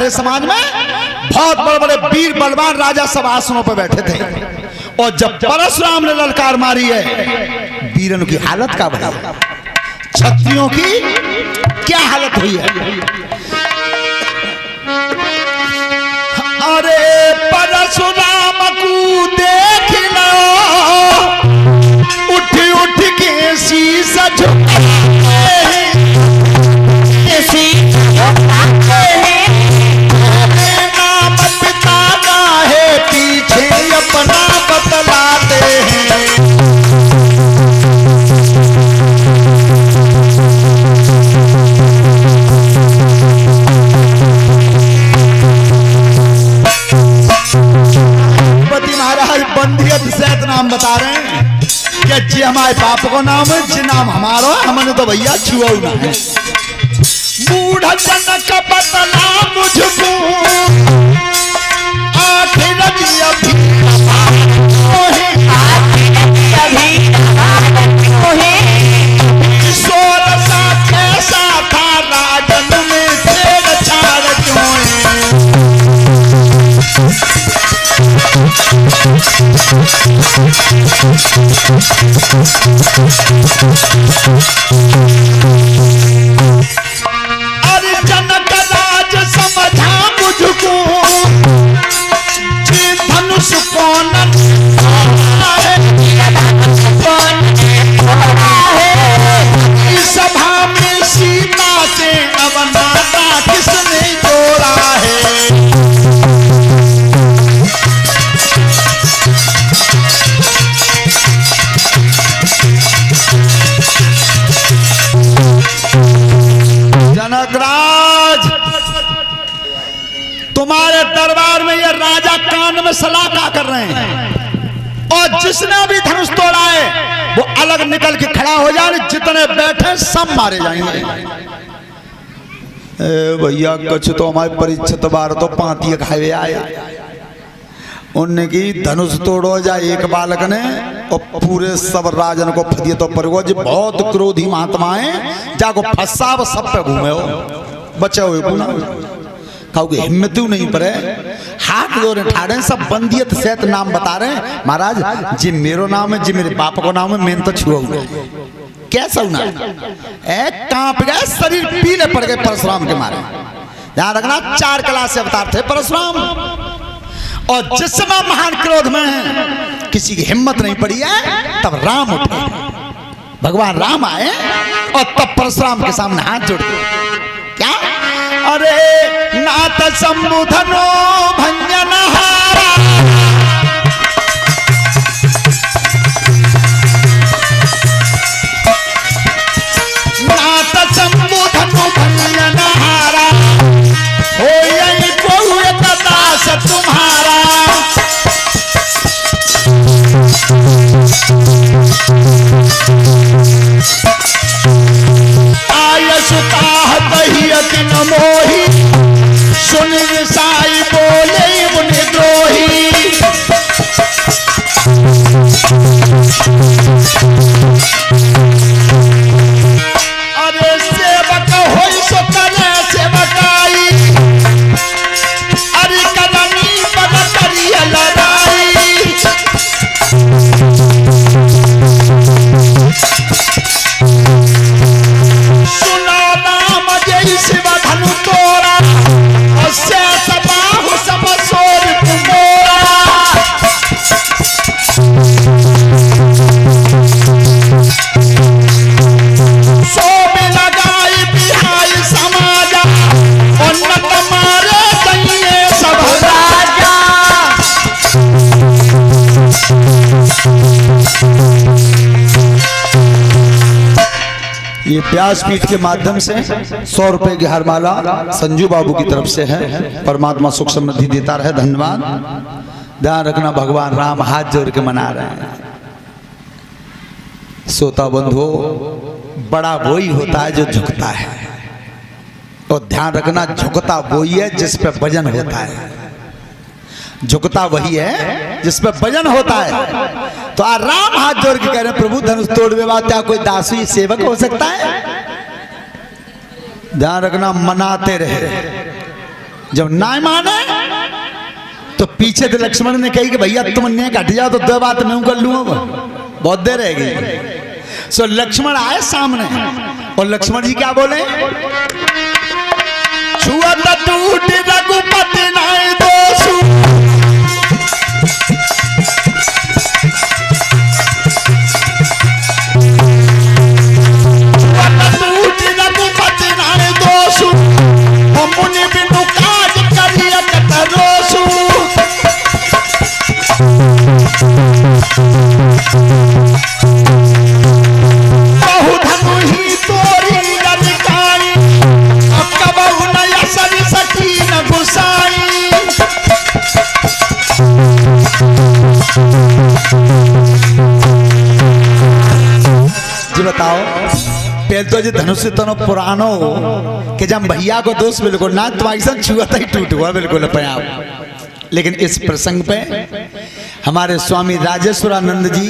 भरे समाज में बहुत बड़े बड़े वीर बलवान राजा सब आसनों पर बैठे थे। और जब परशुराम ने ललकार मारी है, वीरन की हालत क्या बनी, क्षत्रियों की क्या हालत हुई है। अरे परशुराम को देख लो, उठ उठ के शीशा झुकाते हैं, नाम पिता का है पीछे अपना बतलाते हैं। बंदियत सहित नाम बता रहे हैं कि जी हमारे बाप को नाम है, जी नाम हमारा, हमने तो भैया छुआ ना है। मूढ़ जनक बतला मुझको आखिर ईश्वर सा कैसा था राजन में छेड़छाड़ क्यों है। अरे जनक राज समझा मुझको, जी धनुष कौन है, इस सभा में सीता से अब नाता किसने जोड़ा है। जनकराज, तुम्हारे दरबार में ये राजा कान में सलाह क्या कर रहे हैं, और जिसने भी धनुष तोड़ा है वो अलग निकल के खड़ा हो जाए, जितने बैठे सब मारे जाएंगे। भैया कुछ तो हमारे परीक्षित बार तो पांती खाए आए, उनने की धनुष तोड़ो जाए एक बालक ने, और पूरे सब राजन को फदिए तो पर जी बहुत क्रोधी महात्माएं जाको फंसा सब पे घूमे हो, बचे हुए पुना खाओगे हिम्मत नहीं पड़े, हाथ जोड़े ठाड़े, सब बंदियत सहित नाम बता रहे हैं। महाराज जी मेरो नाम है, जी मेरे बाप को नाम है, मैंने तो छुआ हुआ कैसा होना कांप गए, शरीर पीले पड़ गए परशुराम के मारे। ध्यान रखना 4 कला से अवतार थे परशुराम, और जिस समय महान क्रोध में है, किसी की हिम्मत नहीं पड़ी है, तब राम उठे, भगवान राम आए और तब परशुराम के सामने हाथ जोड़ दिए। क्या? अरे नाथ संबुधनो भंजनहारा, नाथ संबुधनो भंजनहारा, हो यही बहु दास तुम्हारा। आयसुताह बहियत न मोही, सुन साई बोले मुनि द्रोही। अरे सेवक होई सो करे सेवकाई, अरे कदमी पद करिए लड़ाई। सुनो नाम जय शिव धनु तोरा, और से सबाहु सब सोर कुमोरा। सो में लगाई बिहाई समाजा, और नत मारे कहिए सब राजा। ये व्यासपीठ के माध्यम से 100 रुपए की हरमाला संजू बाबू की तरफ से है। परमात्मा सुख समृद्धि देता रहे, धन्यवाद। ध्यान रखना भगवान राम हाथ जोड़ के मना रहे हैं। सोता बंधु बड़ा वही होता है जो झुकता है, और ध्यान रखना झुकता वही है जिस पे वजन होता है, झुकता वही है जिस पे वजन होता है। तो राम हाथ जोड़ के कह रहे प्रभु धनुष तोड़वे बात क्या कोई दासी सेवक हो सकता है? ध्यान रखना मनाते रहे, जब ना माने तो पीछे से लक्ष्मण ने कही कि भैया तुम ने घट जाओ तो दो बात मैं कर लूँ, अब बहुत देर रहेगी। सो लक्ष्मण आए सामने और लक्ष्मण जी क्या बोले, छुआ टूट रघुपति नाय दोषु, टूट रघुपति नाय दोषु, मुनि बिनु काज करिय कतरोसु। बहुधनु ही तोरी ललकारी, अब कबहु न यसर सकी न गुसाई। जी बताओ, पहले तो जी धनुष तनो पुरानो कि जब भैया को दोस्त बिल्कुल ना तुम्हारी सब छुआता ही टूट हुआ बिल्कुल पे आप। लेकिन इस प्रसंग पे हमारे स्वामी राजेश्वरानंद जी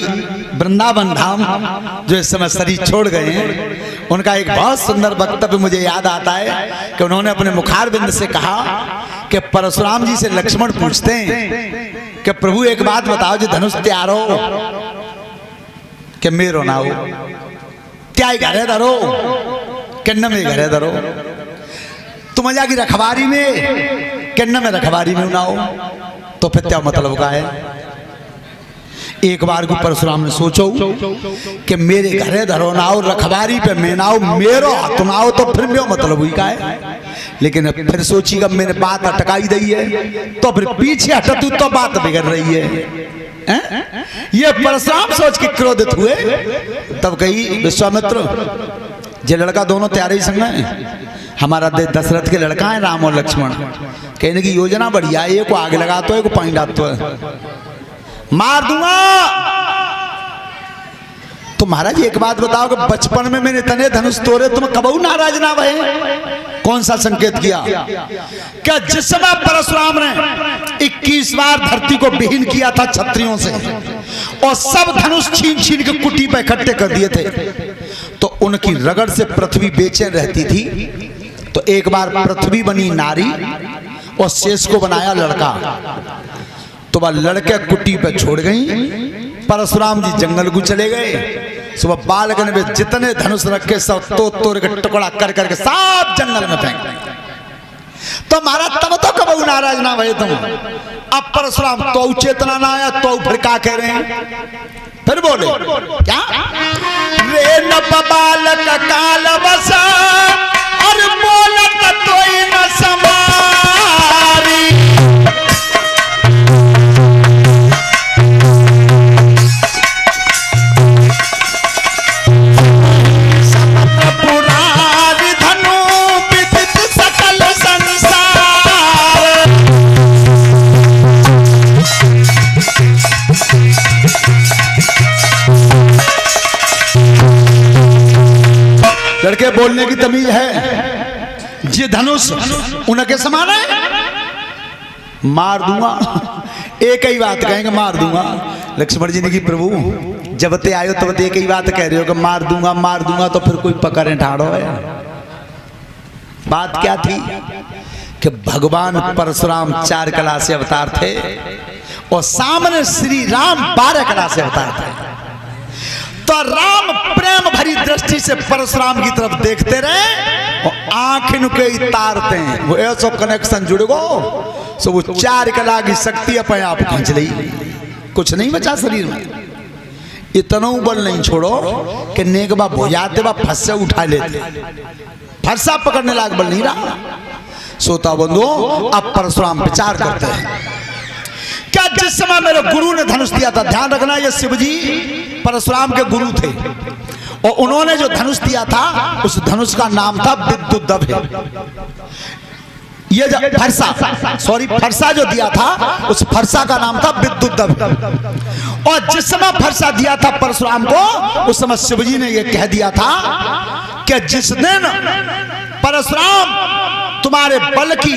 वृंदावन धाम जो इस समय शरीर छोड़ गए हैं, उनका एक बहुत सुंदर वक्तव्य मुझे याद आता है कि उन्होंने अपने मुखारबिंद से कहा कि परशुराम जी से लक्ष्मण पूछते हैं कि प्रभु एक बात बताओ, जो धनुष तैयार हो कि मेरो ना हो, क्या घरे धरो किन्न में घरे धरो, तुम जाकी रखवारी में किन्न में रखवारी में ना हो, तो फिर क्या मतलब का है। एक बार को परशुराम ने सोचो कि मेरे घरे धरो ना हो, रखवारी पे मैं ना हो, मेरो हाथ ना हो, तो फिर मेरो मतलब हुई का है। लेकिन फिर सोची कि मैंने बात अटकाई दी है तो फिर पीछे हटतू तो बात बिगड़ रही है। ये परशुराम सोच के क्रोधित हुए। तब कही विश्वामित्र, जे लड़का दोनों तैयार ही संग है, हमारा दशरथ के लड़का है राम और लक्ष्मण, कहने की योजना बढ़िया, एक को आग लगाता है, एक को पानी डालता है, मार दूंगा। तो महाराज एक बात बताओ कि बचपन में मैंने तने धनुष तोड़े, तुम कबहू नाराज ना भये? कौन सा संकेत किया? क्या जिस समय परशुराम ने 21 बार धरती को विहीन किया था क्षत्रियों से और सब धनुष छीन छीन के कुटी पे इकट्ठे कर दिए थे, तो उनकी रगड़ से पृथ्वी बेचैन रहती थी। तो एक बार पृथ्वी बनी नारी और शेष को बनाया लड़का, तो वह लड़के कुटी पे छोड़ गई। परशुराम जी जंगल को चले गए। सुबह बालकन में जितने धनुष रखे सब तोड़ के टुकड़ा कर करके सब जंगल में फेंक देंगे। तो महाराज तब तो कबहू नाराज ना भये तुम। अब परशुराम तो चेतना ना आया तो फिर क्या कह रहे हैं? फिर बोले क्या, रे न बालक काल बसा और बोलत तोई न समारी। लड़के बोलने की तमीज है, ये धनुष उनके समान है, मार दूंगा। एक ही बात कहेंगे, मार दूंगा। लक्ष्मण जी ने की प्रभु जब ते आयो तब एक ही बात कह रहे हो कि मार दूंगा, तो फिर कोई पकड़े ठाड़ो है। बात क्या थी कि भगवान परशुराम 4 कला से अवतार थे और सामने श्री राम 12 कला से अवतार थे। तो राम प्रेम भरी दृष्टि से परशुराम की तरफ देखते रहे और आंख इनके तारते हैं, वो ऐसा कनेक्शन जुड़ गो, सो वो 4 कला की शक्ति अपने आप खींच ली, कुछ नहीं बचा शरीर में। इतना बल नहीं छोड़ो कि नेकबा हो जाते बा फंसे उठा लेते, फरसा पकड़ने लायक बल नहीं रहा। सोता बंधु अब परशुराम विचार करते हैं, क्या जिस समय मेरे गुरु ने धनुष दिया था, ध्यान रखना ये शिवजी परशुराम के गुरु थे और उन्होंने जो धनुष दिया था उस धनुष का नाम था विद्युद्दभ। ये फरसा जो दिया था उस फरसा का नाम था विद्युद्दभ। और जिस समय फरसा दिया था परशुराम को, उस समय शिवजी ने ये कह दिया था कि जिस दिन परशुराम तुम्हारे बल की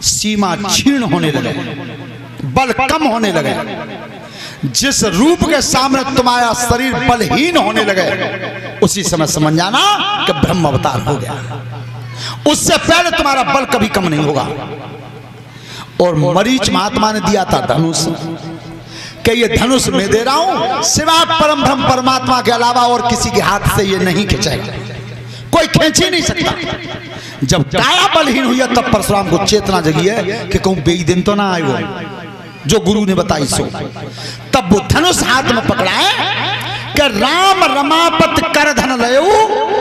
सीमा क्षीण होने लगे, बल कम होने लगे, जिस रूप के सामने तुम्हारा शरीर बलहीन होने लगे, उसी समय समझ जाना कि ब्रह्म अवतार हो गया। उससे पहले तुम्हारा बल कभी कम नहीं होगा। और मरीच महात्मा ने दिया था धनुष, कि ये धनुष मैं दे रहा हूं, सिवाय परम ब्रह्म परमात्मा के अलावा और किसी के हाथ से ये नहीं खिंचेगा, कोई खींच ही नहीं सकता। जब काया बलहीन हुई है तब परशुराम को चेतना जगी है कि कहूं बेई दिन तो ना आए वो जो गुरु ने बताई सो। तब वो धनुष हाथ में पकड़ा है कि राम रमापत कर धन लयो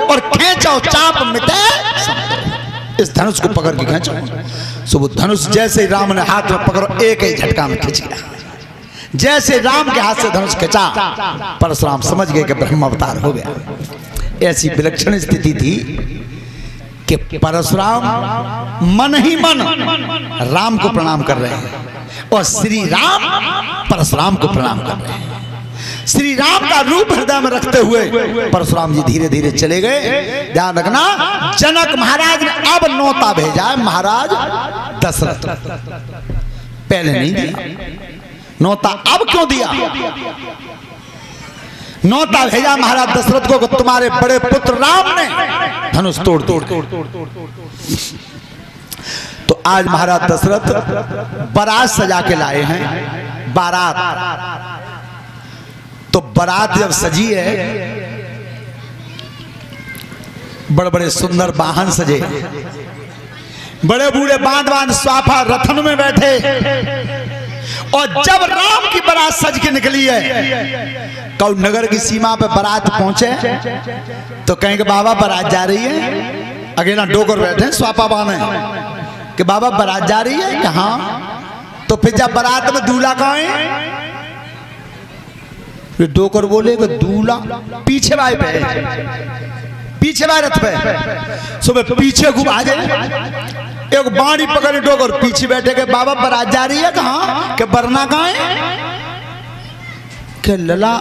और खींचो चाप मिटे। इस धनुष को पकड़ के खींचो। सो वो धनुष जैसे ही राम ने हाथ में पकड़ो, एक ही झटका में खिंच गया। जैसे राम के हाथ से धनुष खिंचा, परशुराम समझ गए कि ब्रह्म अवतार हो गया। ऐसी विलक्षण स्थिति थी कि परशुराम मन ही मन राम को प्रणाम कर रहे हैं और श्री राम परशुराम को प्रणाम कर रहे हैं। श्री राम का रूप हृदय में रखते हुए परशुराम जी धीरे धीरे चले गए। ध्यान रखना, जनक महाराज ने अब नौता भेजा है महाराज दशरथ, पहले नहीं दिया नौता। अब क्यों दिया नौता? भेजा महाराज दशरथ को, तुम्हारे बड़े पुत्र राम ने धनुष तोड़ तोड़। तो आज महाराज दशरथ बारात सजा के लाए हैं। बारात, तो बारात जब सजी है, बड़े बड़े सुंदर वाहन सजे, बड़े बूढ़े बांध बांध स्वाफा रथन में बैठे। और जब राम की बारात सज के निकली है, कौ नगर की सीमा पे बारात पहुंचे तो कहेंगे बाबा बारात जा रही है। अगेला डोकर बैठे स्वापा बांधे कि बाबा बारात जा रही है कहाँ। तो फिर जब बारात में दूल्हा कहाँ है, फिर डोकर बोले कि दूल्हा पीछे भाई पे, पीछे भाई रथ पे। सुबह पीछे घूम आ जाए, एक बाणी पकड़े डोकर पीछे बैठे के बाबा बारात जा रही है कहाँ, के बरना कहाँ है, के लला